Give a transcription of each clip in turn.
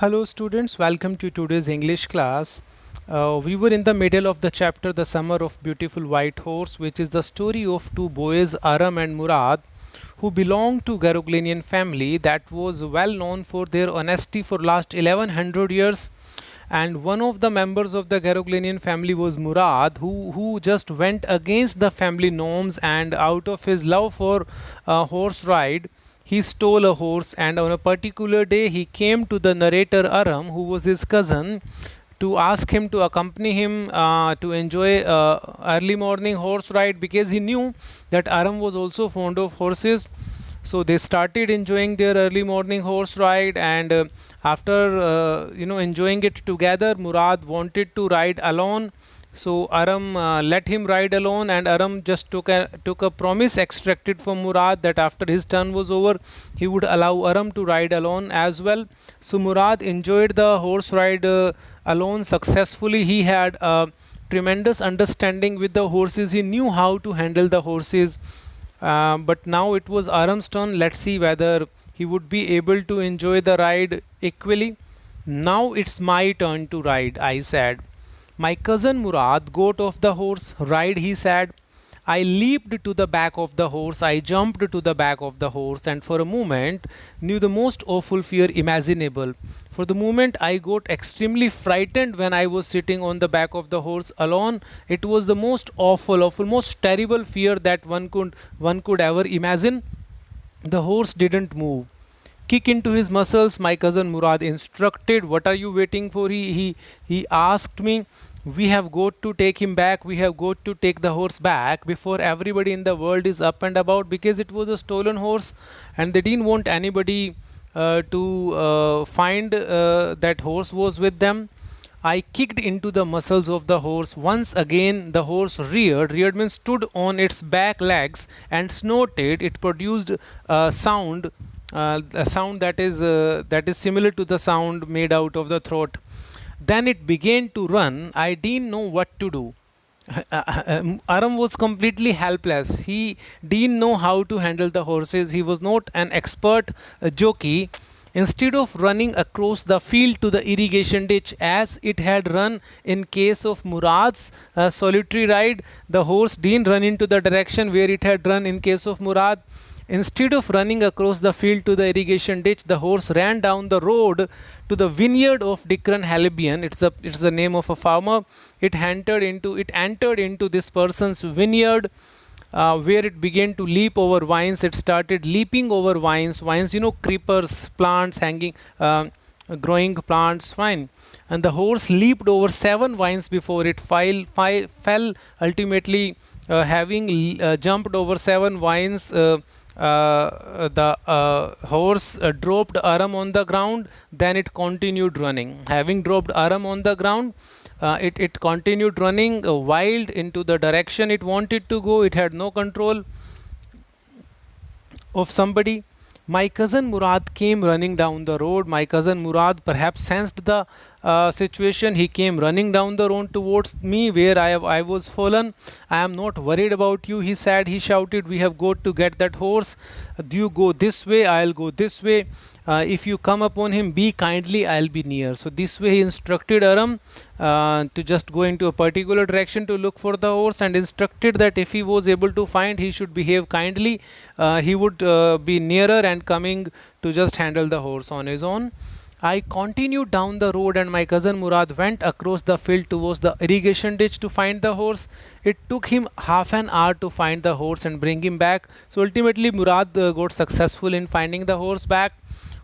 Hello students, welcome to today's English class. We were in the middle of the chapter The Summer of Beautiful White Horse, which is the story of two boys, Aram and Murad, who belonged to Garoglanian family that was well known for their honesty for last 1100 years. And one of the members of the Garoglanian family was Murad, who just went against the family norms, and out of his love for horse ride, he stole a horse. And on a particular day he came to the narrator Aram, who was his cousin, to ask him to accompany him to enjoy early morning horse ride, because he knew that Aram was also fond of horses. So they started enjoying their early morning horse ride, and after enjoying it together, Murad wanted to ride alone. So Aram let him ride alone, and Aram just took a promise extracted from Murad that after his turn was over, he would allow Aram to ride alone as well. So Murad enjoyed the horse ride alone successfully. He had a tremendous understanding with the horses. He knew how to handle the horses. But now it was Aram's turn. Let's see whether he would be able to enjoy the ride equally. Now it's my turn to ride, I said. My cousin Murad got off the horse. Ride, he said. I leaped to the back of the horse. I jumped to the back of the horse, and for a moment knew the most awful fear imaginable. For the moment I got extremely frightened when I was sitting on the back of the horse alone. It was the most awful, most terrible fear that one could ever imagine. The horse didn't move. Kick into his muscles, my cousin Murad instructed. What are you waiting for? He asked me. We have got to take him back. We have got to take the horse back before everybody in the world is up and about, because it was a stolen horse and they didn't want anybody to find that horse was with them. I kicked into the muscles of the horse. Once again, the horse reared. Reared means stood on its back legs and snorted. It produced a sound that is similar to the sound made out of the throat. Then it began to run. I didn't know what to do. Aram was completely helpless. He didn't know how to handle the horses. He was not an expert jockey. Instead of running across the field to the irrigation ditch as it had run in case of Murad's solitary ride, the horse didn't run into the direction where it had run in case of Murad. Instead of running across the field to the irrigation ditch, the horse ran down the road to the vineyard of Dikran Halibian. It's the name of a farmer. It entered into this person's vineyard, where it began to leap over vines. It started leaping over vines. Vines, creepers, plants hanging, growing plants, fine. And the horse leaped over 7 vines before it fell, ultimately having jumped over 7 vines. The horse dropped Aram on the ground. Then it continued running. Having dropped Aram on the ground, it continued running wild into the direction it wanted to go. It had no control of somebody. My cousin Murad came running down the road. My cousin Murad perhaps sensed the situation. He came running down the road towards me where I was fallen. I am not worried about you, he said. He shouted, we have got to get that horse. Do you go this way? I'll go this way. If you come upon him, be kindly, I'll be near. So this way he instructed Aram to just go into a particular direction to look for the horse, and instructed that if he was able to find, he should behave kindly. He would be nearer and coming to just handle the horse on his own. I continued down the road, and my cousin Murad went across the field towards the irrigation ditch to find the horse. It took him half an hour to find the horse and bring him back. So ultimately Murad got successful in finding the horse back.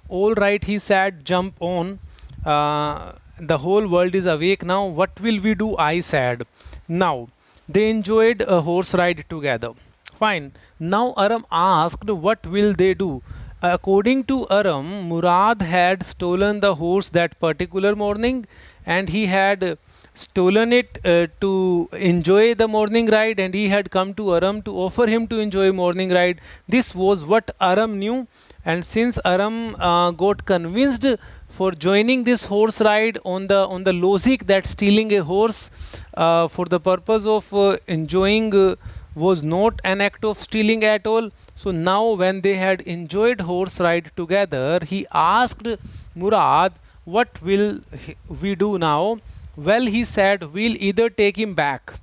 All right, he said, jump on. The whole world is awake now. What will we do? I said. Now, they enjoyed a horse ride together. Fine. Now Aram asked, what will they do? According to Aram, Murad had stolen the horse that particular morning, and he had stolen it to enjoy the morning ride, and he had come to Aram to offer him to enjoy morning ride. This was what Aram knew, and since Aram got convinced for joining this horse ride on the logic that stealing a horse for the purpose of enjoying was not an act of stealing at all. So now when they had enjoyed horse ride together, he asked Murad, What will we do now? Well, he said, we'll either take him back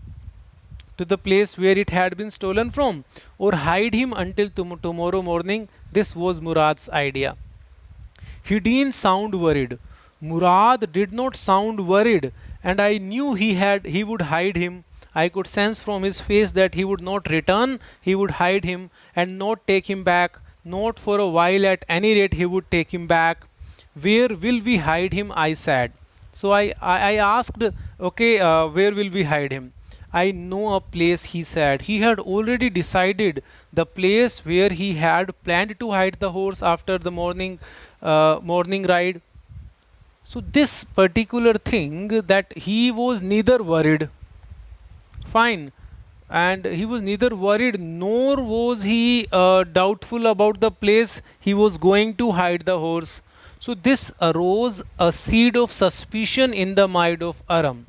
to the place where it had been stolen from or hide him until tomorrow morning. This was Murad's idea. He didn't sound worried. Murad did not sound worried, and I knew he would hide him. I could sense from his face that he would not return, he would hide him and not take him back. Not for a while, at any rate, he would take him back. Where will we hide him? I said. So I asked, okay, where will we hide him? I know a place, he said. He had already decided the place where he had planned to hide the horse after the morning ride. So this particular thing, that he was neither worried, fine, and he was neither worried nor was he doubtful about the place he was going to hide the horse. So this arose a seed of suspicion in the mind of Aram.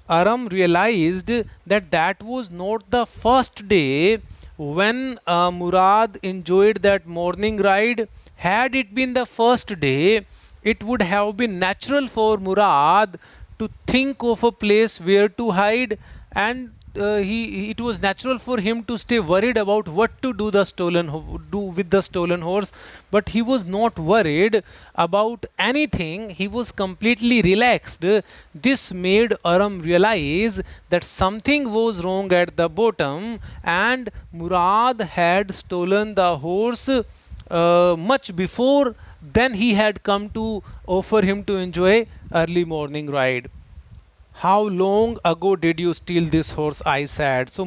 Aram realized that that was not the first day when Murad enjoyed that morning ride. Had it been the first day, it would have been natural for Murad to think of a place where to hide, and it was natural for him to stay worried about what to do do with the stolen horse. But he was not worried about anything. He was completely relaxed. This made Aram realize that something was wrong at the bottom, and Murad had stolen the horse much before then he had come to offer him to enjoy early morning ride. How long ago did you steal this horse? I said. So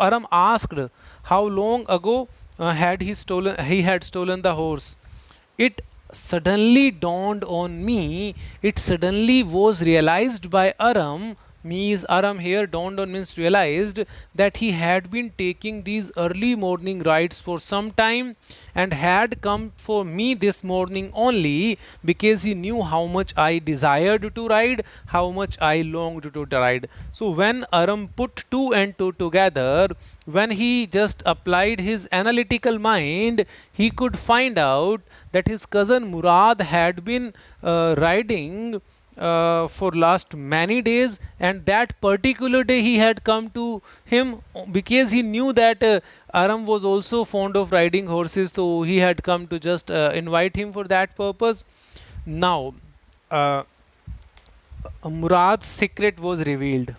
Aram asked, how long ago he had stolen the horse. It suddenly dawned on me, it suddenly was realized by Aram, me is Aram here, dawned on means realized, that he had been taking these early morning rides for some time and had come for me this morning only because he knew how much I desired to ride, how much I longed to ride. So when Aram put two and two together, when he just applied his analytical mind, he could find out that his cousin Murad had been riding for last many days, and that particular day he had come to him because he knew that Aram was also fond of riding horses, so he had come to just invite him for that purpose. Now Murad's secret was revealed.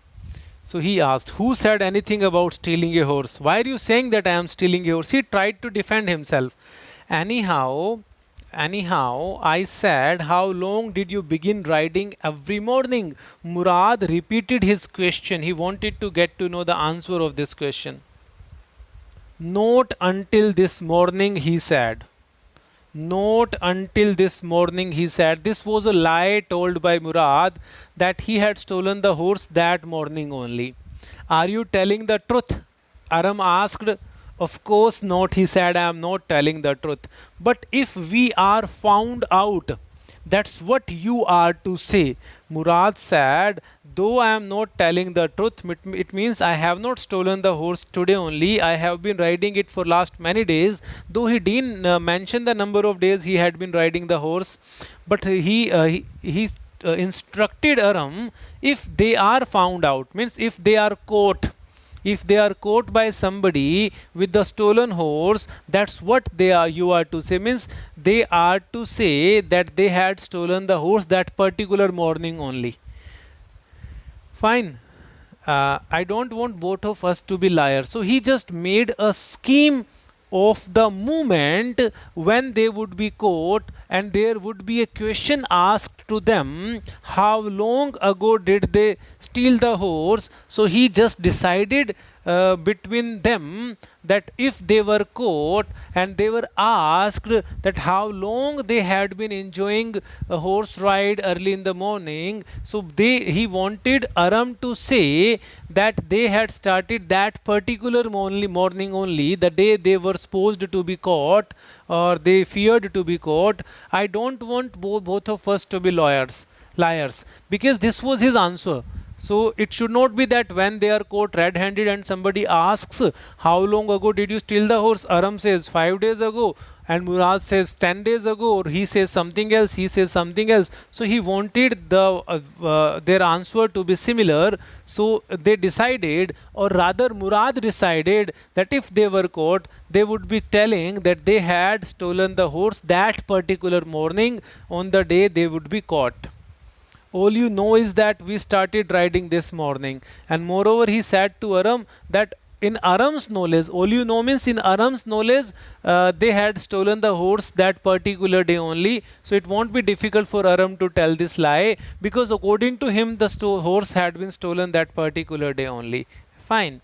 So he asked, who said anything about stealing a horse? Why are you saying that I am stealing a horse? He tried to defend himself. Anyhow, I said, how long did you begin riding every morning? Murad repeated his question. He wanted to get to know the answer of this question. Not until this morning, he said. Not until this morning, he said. This was a lie told by Murad that he had stolen the horse that morning only. Are you telling the truth? Aram asked. Of course not, he said. I am not telling the truth. But if we are found out, that's what you are to say. Murad said, though I am not telling the truth, it means I have not stolen the horse today only. I have been riding it for last many days. Though he didn't mention the number of days he had been riding the horse, but he instructed Aram, if they are found out, means if they are caught, if they are caught by somebody with the stolen horse, that's what they are, you are to say, means they are to say that they had stolen the horse that particular morning only. Fine. I don't want both of us to be liars. So he just made a scheme of the moment when they would be caught and there would be a question asked to them, how long ago did they steal the horse? So he just decided between them that if they were caught and they were asked that how long they had been enjoying a horse ride early in the morning, so he wanted Aram to say that they had started that particular morning only, the day they were supposed to be caught or they feared to be caught. I don't want both of us to be liars, because this was his answer. So it should not be that when they are caught red-handed and somebody asks, how long ago did you steal the horse? Aram says 5 days ago, and Murad says 10 days ago, or he says something else, he says something else. So he wanted their answer to be similar. So they decided, or rather Murad decided, that if they were caught, they would be telling that they had stolen the horse that particular morning on the day they would be caught. All you know is that we started riding this morning. And moreover, he said to Aram that in Aram's knowledge, all you know means in Aram's knowledge, they had stolen the horse that particular day only. So it won't be difficult for Aram to tell this lie, because according to him, the horse had been stolen that particular day only. Fine.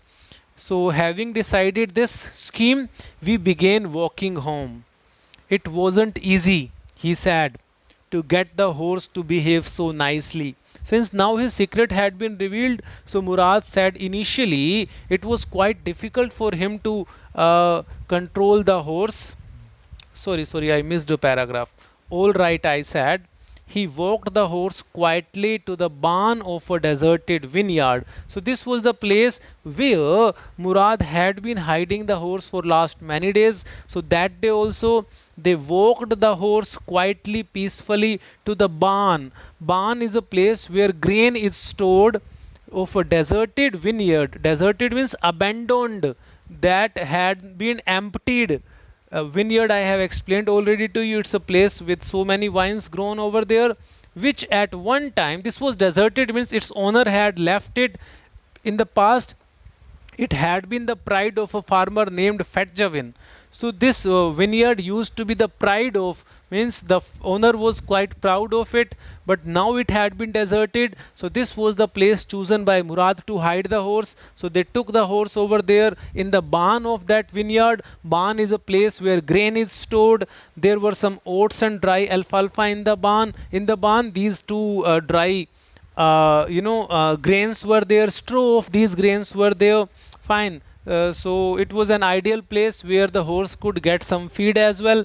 So having decided this scheme, we began walking home. It wasn't easy, he said, to get the horse to behave so nicely. Since now his secret had been revealed, so Murad said initially it was quite difficult for him to control the horse. Sorry, I missed a paragraph. All right, I said. He walked the horse quietly to the barn of a deserted vineyard. So this was the place where Murad had been hiding the horse for last many days. So that day also they walked the horse quietly, peacefully to the barn. Barn is a place where grain is stored of a deserted vineyard. Deserted means abandoned, that had been emptied. A vineyard, I have explained already to you, it's a place with so many vines grown over there, which at one time, this was deserted means its owner had left it. In the past, it had been the pride of a farmer named Fetjavin. So this vineyard used to be the pride of, means the owner was quite proud of it, but now it had been deserted. So this was the place chosen by Murad to hide the horse. So they took the horse over there in the barn of that vineyard. Barn is a place where grain is stored. There were some oats and dry alfalfa in the barn. In the barn, these two dry grains were there, straw of these grains were there. Fine. So it was an ideal place where the horse could get some feed as well.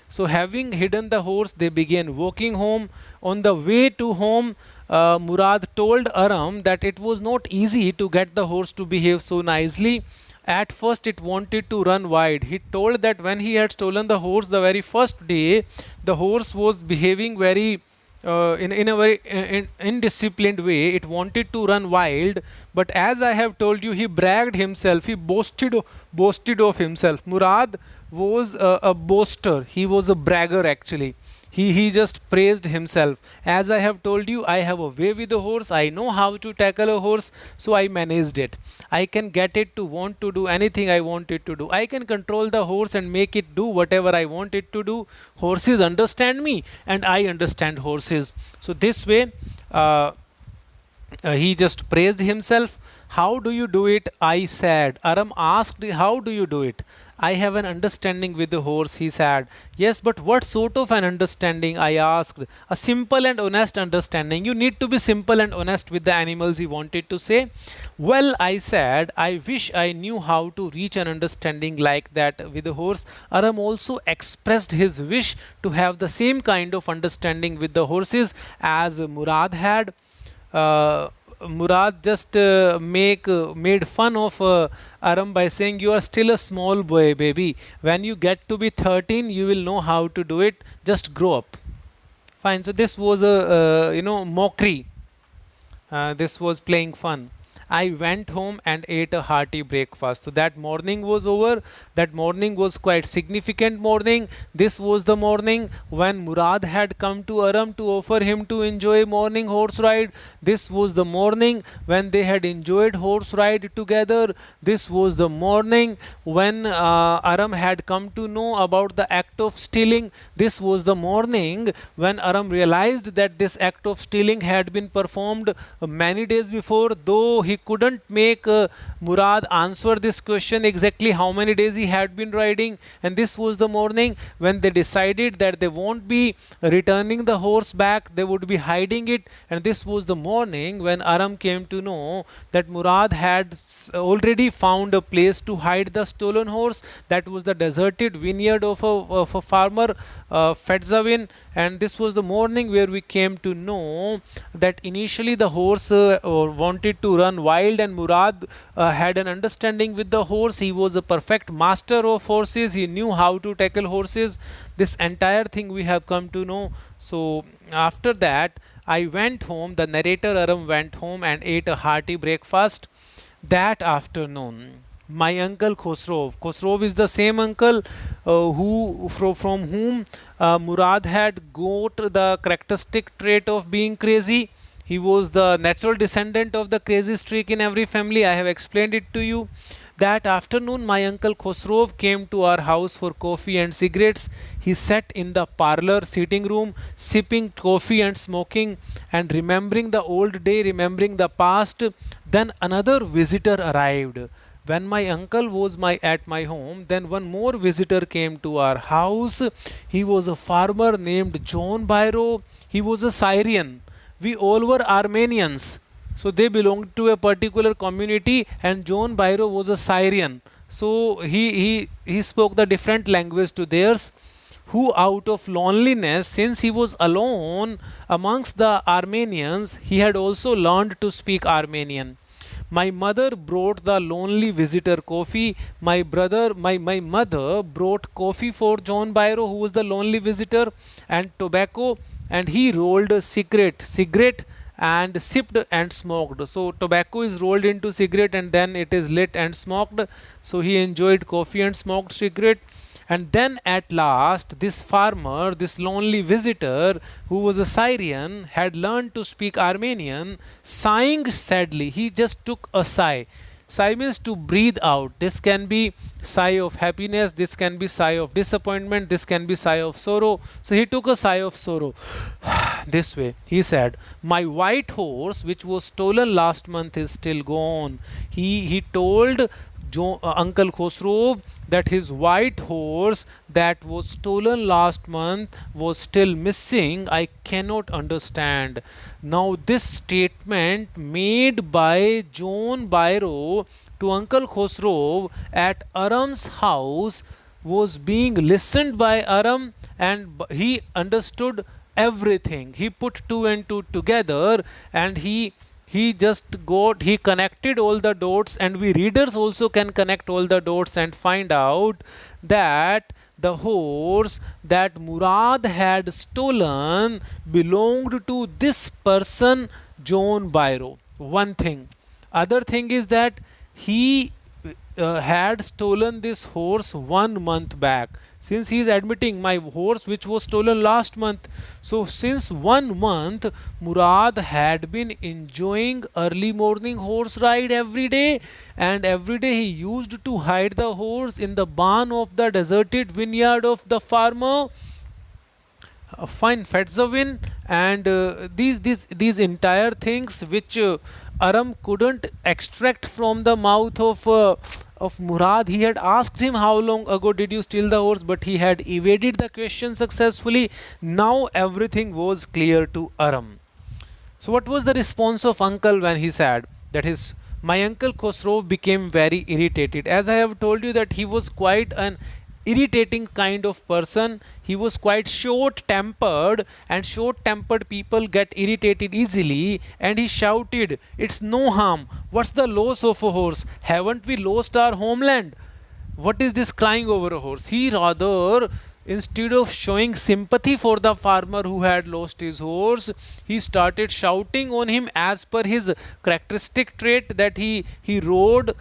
So having hidden the horse, they began walking home. On the way to home, Murad told Aram that it was not easy to get the horse to behave so nicely. At first it wanted to run wide. He told that when he had stolen the horse the very first day, the horse was behaving very in a very indisciplined way. It wanted to run wild, but as I have told you, he bragged himself, he boasted of himself. Murad was a boaster, he was a bragger actually. He just praised himself. As I have told you, I have a way with the horse, I know how to tackle a horse, so I managed it. I can get it to want to do anything I want it to do. I can control the horse and make it do whatever I want it to do. Horses understand me and I understand horses. So this way, he just praised himself. How do you do it? I said. Aram asked, how do you do it? I have an understanding with the horse, he said. Yes, but what sort of an understanding? I asked. A simple and honest understanding. You need to be simple and honest with the animals, he wanted to say. Well, I said, I wish I knew how to reach an understanding like that with the horse. Aram also expressed his wish to have the same kind of understanding with the horses as Murad had. Murad just made fun of Aram by saying, you are still a small boy, baby. When you get to be 13, you will know how to do it. Just grow up. Fine. So this was a mockery. This was playing fun. I went home and ate a hearty breakfast. So that morning was over. That morning was quite significant morning. This was the morning when Murad had come to Aram to offer him to enjoy morning horse ride. This was the morning when they had enjoyed horse ride together. This was the morning when Aram had come to know about the act of stealing. This was the morning when Aram realized that this act of stealing had been performed many days before, though he couldn't make Murad answer this question exactly how many days he had been riding. And this was the morning when they decided that they won't be returning the horse back, they would be hiding it. And this was the morning when Aram came to know that Murad had already found a place to hide the stolen horse. That was the deserted vineyard of a farmer, Fedzavin. And this was the morning where we came to know that initially the horse wanted to run wild, and Murad had an understanding with the horse. He was a perfect master of horses, he knew how to tackle horses. This entire thing we have come to know. So after that I went home, the narrator Aram went home and ate a hearty breakfast. That afternoon, my uncle Khosrov is the same uncle from whom Murad had got the characteristic trait of being crazy. He was the natural descendant of the crazy streak in every family. I have explained it to you. That afternoon, my uncle Khosrov came to our house for coffee and cigarettes. He sat in the parlor sitting room, sipping coffee and smoking, and remembering the old day, remembering the past. Then another visitor arrived. When my uncle was at my home, then one more visitor came to our house. He was a farmer named John Byro. He was a Syrian. We all were Armenians. So they belonged to a particular community, and John Byro was a Syrian. So he spoke the different language to theirs, who out of loneliness, since he was alone amongst the Armenians, he had also learned to speak Armenian. My mother brought the lonely visitor coffee. My mother brought coffee for John Byro, who was the lonely visitor, and tobacco, and he rolled a cigarette and sipped and smoked. So tobacco is rolled into cigarette and then it is lit and smoked. So he enjoyed coffee and smoked cigarette. And then at last, this farmer, this lonely visitor who was a Syrian, had learned to speak Armenian. Sighing sadly, he just took a sigh. Sigh means to breathe out. This can be sigh of happiness, this can be sigh of disappointment, this can be sigh of sorrow. So he took a sigh of sorrow. This way, he said, my white horse, which was stolen last month, is still gone. He told Uncle Khosrov that his white horse that was stolen last month was still missing. I cannot understand. Now this statement made by John Byro to Uncle Khosrov at Aram's house was being listened by Aram, and he understood everything. He put two and two together, and he connected all the dots, and we readers also can connect all the dots and find out that the horse that Murad had stolen belonged to this person, John Byro. One thing. Other thing is that he had stolen this horse 1 month back. Since he is admitting my horse which was stolen last month, so since 1 month Murad had been enjoying early morning horse ride every day, and every day he used to hide the horse in the barn of the deserted vineyard of the farmer. Fine, Fedzavin, and these entire things which Aram couldn't extract from the mouth of Murad. He had asked him how long ago did you steal the horse, but he had evaded the question successfully. Now everything was clear to Aram. So what was the response of uncle when he said that my uncle Khosrov became very irritated? As I have told you that he was quite an irritating kind of person. He was quite short tempered, and short tempered people get irritated easily, and he shouted, it's no harm, what's the loss of a horse? Haven't we lost our homeland? What is this crying over a horse? He rather, instead of showing sympathy for the farmer who had lost his horse, he started shouting on him as per his characteristic trait that he rode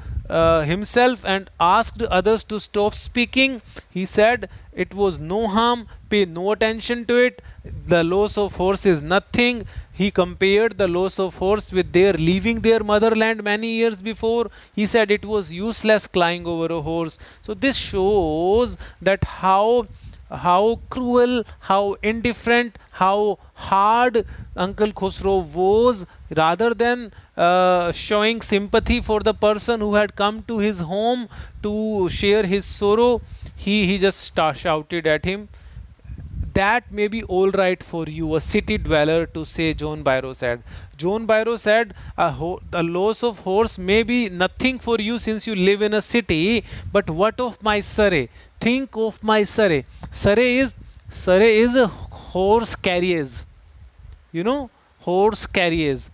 himself and asked others to stop speaking. He said it was no harm, pay no attention to it, the loss of horse is nothing. He compared the loss of horse with their leaving their motherland many years before. He said it was useless crying over a horse. So this shows that how how cruel, how indifferent, how hard Uncle Khosrow was. Rather than showing sympathy for the person who had come to his home to share his sorrow, he just shouted at him. That may be all right for you, a city dweller, to say, John Byro said. John Byro said, a loss of horse may be nothing for you since you live in a city, but what of my Surrey? Think of my Surrey. Surrey is a horse carriage. You know, horse carriage.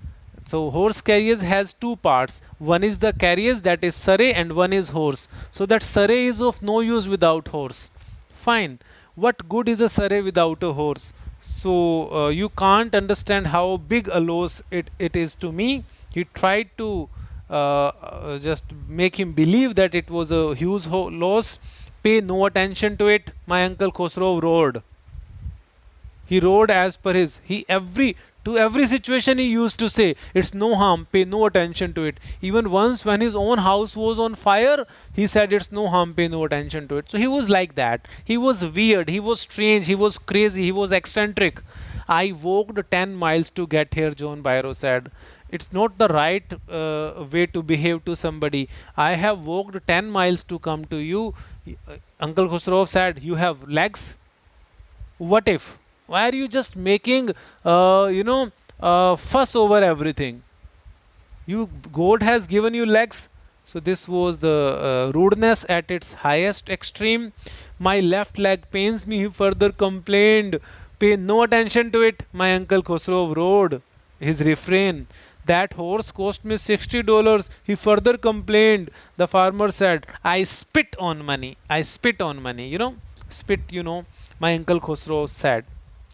So horse carriage has two parts. One is the carriage, that is Surrey, and one is horse. So that Surrey is of no use without horse. Fine. What good is a Surrey without a horse? So you can't understand how big a loss it is to me. He tried to just make him believe that it was a huge loss. Pay no attention to it, my Uncle Khosrow roared. He rode as per his, he every to every situation he used to say, it's no harm, pay no attention to it. Even once when his own house was on fire, he said, it's no harm, pay no attention to it. So he was like that. He was weird, he was strange, he was crazy, he was eccentric. I walked 10 miles to get here, John Byro said. It's not the right way to behave to somebody. I have walked 10 miles to come to you. Uncle Khosrow said, you have legs? What if? Why are you just making fuss over everything? You, God has given you legs. So this was the rudeness at its highest extreme. My left leg pains me, he further complained. Pay no attention to it, my Uncle Khosrow roared his refrain. That horse cost me $60, he further complained. The farmer said, I spit on money. I spit on money. Spit, my Uncle Khosrow said.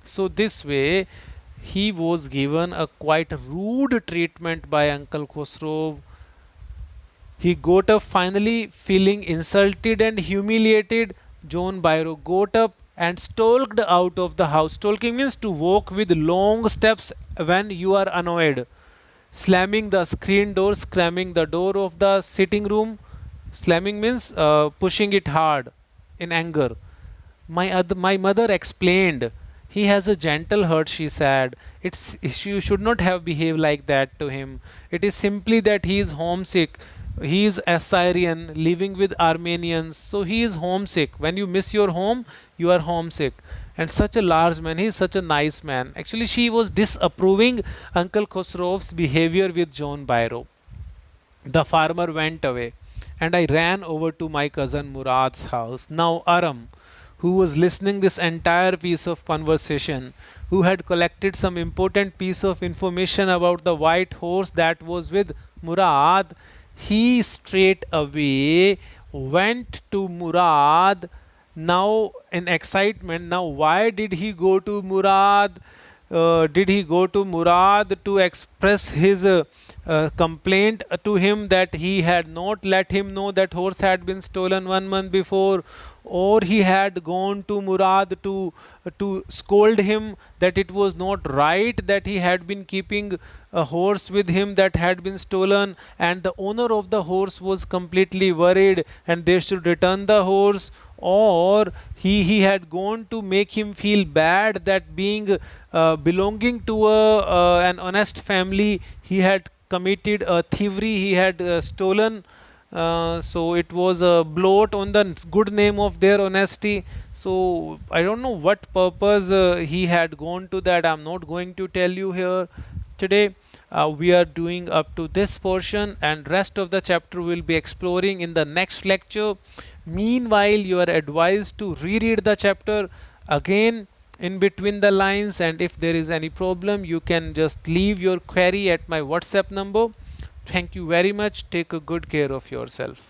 So this way, he was given a quite rude treatment by Uncle Khosrow. He got up finally, feeling insulted and humiliated. John Byro got up and stalked out of the house. Stalking means to walk with long steps when you are annoyed. Slamming the screen door, slamming the door of the sitting room. Slamming means pushing it hard in anger. My mother explained. He has a gentle heart, she said. You should not have behaved like that to him. It is simply that he is homesick. He is Assyrian, living with Armenians, so he is homesick. When you miss your home, you are homesick. And such a large man, he is such a nice man. Actually, she was disapproving Uncle Khosrow's behavior with John Byro. The farmer went away, and I ran over to my cousin Murad's house. Now Aram, who was listening this entire piece of conversation, who had collected some important piece of information about the white horse that was with Murad, he straight away went to Murad. Now in excitement, now why did he go to Murad? Did he go to Murad to express his complaint to him that he had not let him know that horse had been stolen 1 month before, or he had gone to Murad to scold him that it was not right that he had been keeping a horse with him that had been stolen, and the owner of the horse was completely worried and they should return the horse, or he had gone to make him feel bad that being belonging to an honest family, he had committed a thievery, he had stolen. So it was a blot on the good name of their honesty. So I don't know what purpose he had gone to that. I'm not going to tell you here today. We are doing up to this portion, and rest of the chapter we'll be exploring in the next lecture. Meanwhile, you are advised to reread the chapter again in between the lines, and if there is any problem, you can just leave your query at my WhatsApp number. Thank you very much. Take a good care of yourself.